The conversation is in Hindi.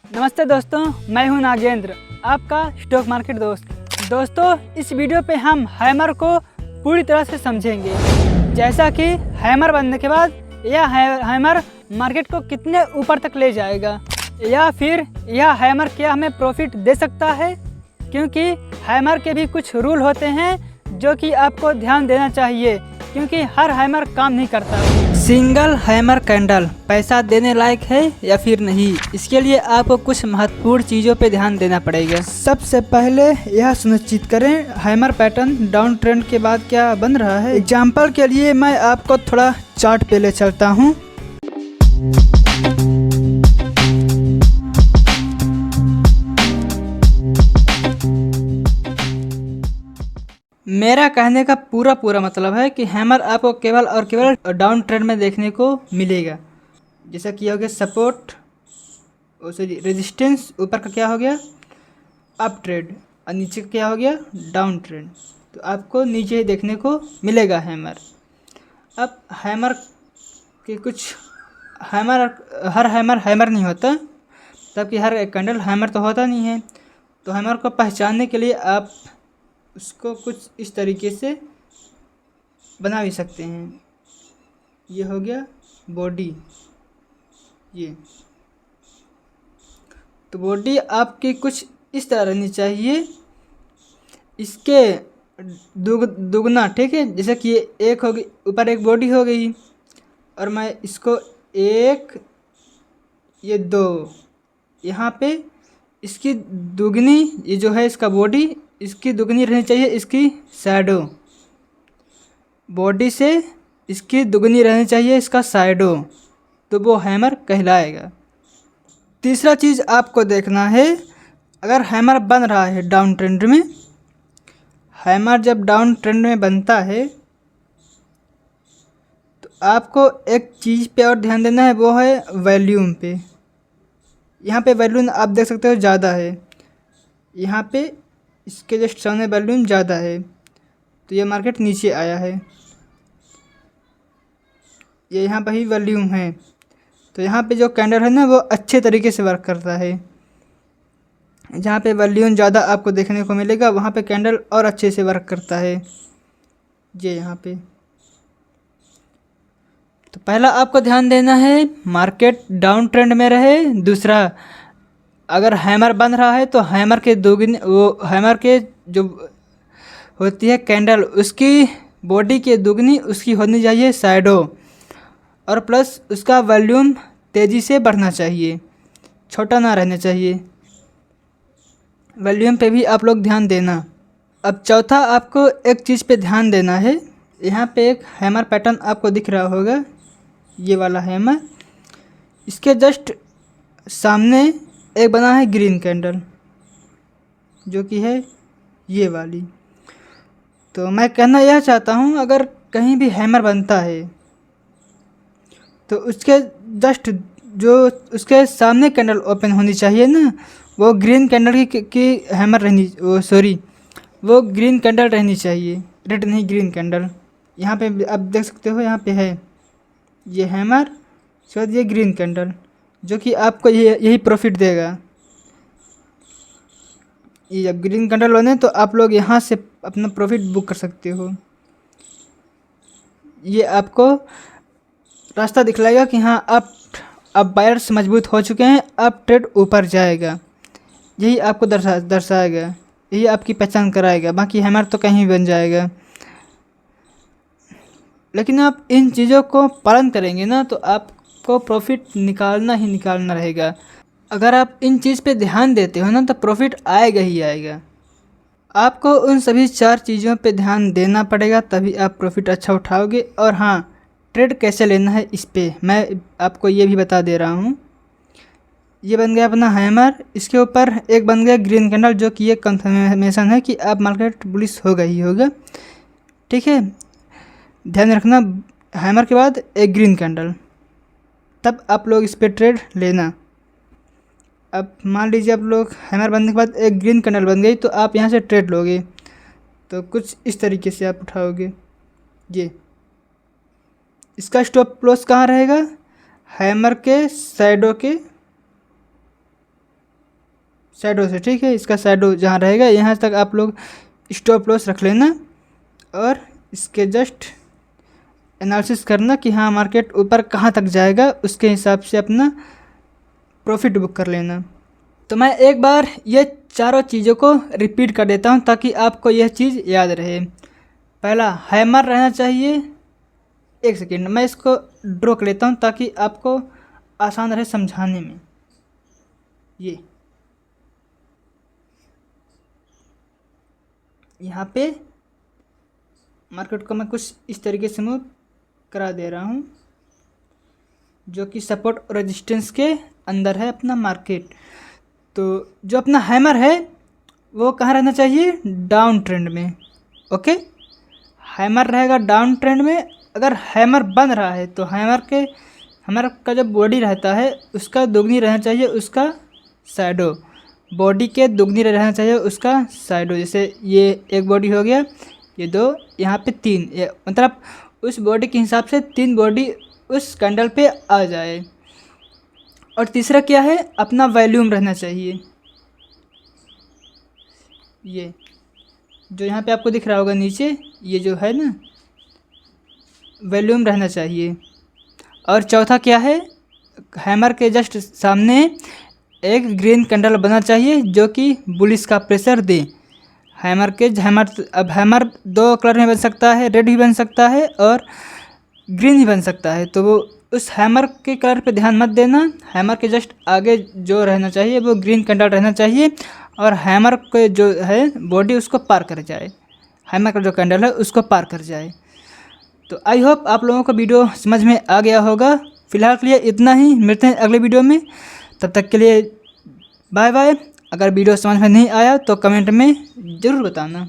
नमस्ते दोस्तों, मैं हूं नागेंद्र, आपका स्टॉक मार्केट दोस्त। दोस्तों, इस वीडियो पे हम हैमर को पूरी तरह से समझेंगे, जैसा कि हैमर बनने के बाद यह हैमर मार्केट को कितने ऊपर तक ले जाएगा, या फिर यह हैमर क्या हमें प्रॉफिट दे सकता है। क्योंकि हैमर के भी कुछ रूल होते हैं जो कि आपको ध्यान देना चाहिए, क्योंकि हर हैमर काम नहीं करता। सिंगल हैमर कैंडल पैसा देने लायक है या फिर नहीं, इसके लिए आपको कुछ महत्वपूर्ण चीज़ों पे ध्यान देना पड़ेगा। सबसे पहले यह सुनिश्चित करें हैमर पैटर्न डाउन ट्रेंड के बाद क्या बन रहा है। एग्जाम्पल के लिए मैं आपको थोड़ा चार्ट पे ले चलता हूँ। मेरा कहने का पूरा मतलब है कि हैमर आपको केवल और केवल डाउन ट्रेंड में देखने को मिलेगा। जैसा कि हो गया सपोर्ट, सॉरी रेजिस्टेंस, ऊपर का क्या हो गया अप ट्रेंड और नीचे का क्या हो गया डाउन ट्रेंड। तो आपको नीचे ही देखने को मिलेगा हैमर। अब हैमर के कुछ हर हैमर नहीं होता, तबकि हर एक कैंडल हैमर तो होता नहीं है। तो हैमर को पहचानने के लिए आप उसको कुछ इस तरीके से बना भी सकते हैं। ये हो गया बॉडी, ये तो बॉडी आपकी कुछ इस तरह रहनी चाहिए, इसके दुगना, ठीक है। जैसे कि ये एक हो गई, ऊपर एक बॉडी हो गई और मैं इसको एक, ये दो, यहाँ पे इसकी दुगनी, ये जो है इसका बॉडी, इसकी दुगनी रहनी चाहिए इसकी शैडो, बॉडी से इसकी दुगनी रहनी चाहिए इसका शैडो, तो वो हैमर कहलाएगा। तीसरा चीज़ आपको देखना है, अगर हैमर बन रहा है डाउन ट्रेंड में, हैमर जब डाउन ट्रेंड में बनता है तो आपको एक चीज़ पे और ध्यान देना है, वो है वॉल्यूम पे। यहाँ पे वॉल्यूम आप देख सकते हो ज़्यादा है, यहाँ पे इसके जस्ट सामने वॉल्यूम ज़्यादा है, तो ये मार्केट नीचे आया है। ये यहाँ पर ही वॉल्यूम है, तो यहाँ पे जो कैंडल है ना वो अच्छे तरीके से वर्क करता है। जहाँ पे वॉल्यूम ज़्यादा आपको देखने को मिलेगा वहाँ पे कैंडल और अच्छे से वर्क करता है। ये यहाँ पे तो पहला आपको ध्यान देना है मार्केट डाउन ट्रेंड में रहे। दूसरा, अगर हैमर बन रहा है तो हैमर के दोगुनी, वो हैमर के जो होती है कैंडल, उसकी बॉडी के दुगनी उसकी होनी चाहिए शैडो, और प्लस उसका वॉल्यूम तेज़ी से बढ़ना चाहिए, छोटा ना रहना चाहिए। वॉल्यूम पे भी आप लोग ध्यान देना। अब चौथा आपको एक चीज़ पे ध्यान देना है, यहाँ पे एक हैमर पैटर्न आपको दिख रहा होगा, ये वाला हैमर, इसके जस्ट सामने एक बना है ग्रीन कैंडल, जो कि है ये वाली। तो मैं कहना यह चाहता हूँ, अगर कहीं भी हैमर बनता है तो उसके जस्ट जो उसके सामने कैंडल ओपन होनी चाहिए ना, वो ग्रीन कैंडल की हैमर रहनी, वो ग्रीन कैंडल रहनी चाहिए, रेड नहीं ग्रीन कैंडल। यहाँ पे आप देख सकते हो, यहाँ पे है ये हैमर, उसके बाद ये ग्रीन कैंडल, जो कि आपको यही प्रॉफिट देगा। ये जब ग्रीन कैंडल बने तो आप लोग यहाँ से अपना प्रॉफिट बुक कर सकते हो। ये आपको रास्ता दिखलाएगा कि हाँ अब बायर्स मजबूत हो चुके हैं, अब ट्रेड ऊपर जाएगा। यही आपको दर्शाएगा, यही आपकी पहचान कराएगा। बाकी हैमर तो कहीं बन जाएगा, लेकिन आप इन चीज़ों को पालन करेंगे ना तो आपको प्रॉफिट निकालना ही निकालना रहेगा। अगर आप इन चीज़ पे ध्यान देते हो ना तो प्रॉफिट आएगा ही आएगा। आपको उन सभी 4 चीज़ों पे ध्यान देना पड़ेगा, तभी आप प्रॉफिट अच्छा उठाओगे। और हाँ, ट्रेड कैसे लेना है इस पे मैं आपको ये भी बता दे रहा हूँ। ये बन गया अपना हैमर, इसके ऊपर एक बन गया ग्रीन कैंडल, जो कि ये कंफर्मेशन है कि अब मार्केट बुलिश होगा ही होगा, ठीक है। ध्यान रखना, हैमर के बाद एक ग्रीन कैंडल, तब आप लोग इस पे ट्रेड लेना। अब मान लीजिए आप लोग हैमर बनने के बाद एक ग्रीन कैंडल बन गई, तो आप यहाँ से ट्रेड लोगे तो कुछ इस तरीके से आप उठाओगे। ये इसका स्टॉप लॉस कहाँ रहेगा, हैमर के शैडो के शैडो से, ठीक है। इसका शैडो जहाँ रहेगा यहाँ तक आप लोग स्टॉप लॉस रख लेना और इसके जस्ट एनालिसिस करना कि हाँ मार्केट ऊपर कहाँ तक जाएगा, उसके हिसाब से अपना प्रॉफिट बुक कर लेना। तो मैं एक बार ये चारों चीज़ों को रिपीट कर देता हूँ ताकि आपको यह चीज़ याद रहे। पहला हैमर रहना चाहिए। एक सेकेंड मैं इसको ड्रॉ कर लेता हूँ ताकि आपको आसान रहे समझाने में। ये यहाँ पे मार्केट को मैं कुछ इस तरीके से मूव करा दे रहा हूँ जो कि सपोर्ट और रेजिस्टेंस के अंदर है अपना मार्केट। तो जो अपना हैमर है वो कहाँ रहना चाहिए, डाउन ट्रेंड में। ओके, हैमर रहेगा डाउन ट्रेंड में। अगर हैमर बन रहा है तो हैमर का जो बॉडी रहता है उसका दुगनी रहना चाहिए उसका शैडो, बॉडी के दुगनी रहना चाहिए उसका शैडो। जैसे ये एक बॉडी हो गया, ये दो, यहाँ पे तीन, ये मतलब उस बॉडी के हिसाब से 3 बॉडी उस कैंडल पे आ जाए। और तीसरा क्या है, अपना वॉल्यूम रहना चाहिए। ये जो यहाँ पे आपको दिख रहा होगा नीचे, ये जो है ना वॉल्यूम रहना चाहिए। और चौथा क्या है, हैमर के जस्ट सामने एक ग्रीन कैंडल बनना चाहिए जो कि बुलिश का प्रेशर दे। अब हैमर 2 कलर में बन सकता है, रेड भी बन सकता है और ग्रीन ही बन सकता है। तो वो उस हैमर के कलर पे ध्यान मत देना। हैमर के जस्ट आगे जो रहना चाहिए वो ग्रीन कैंडल रहना चाहिए और हैमर के जो है बॉडी उसको पार कर जाए, हैमर का जो कैंडल है उसको पार कर जाए। तो आई होप आप लोगों को वीडियो समझ में आ गया होगा। फिलहाल के लिए इतना ही, मिलते हैं अगले वीडियो में। तब तक के लिए बाय बाय। अगर वीडियो समझ में नहीं आया तो कमेंट में ज़रूर बताना।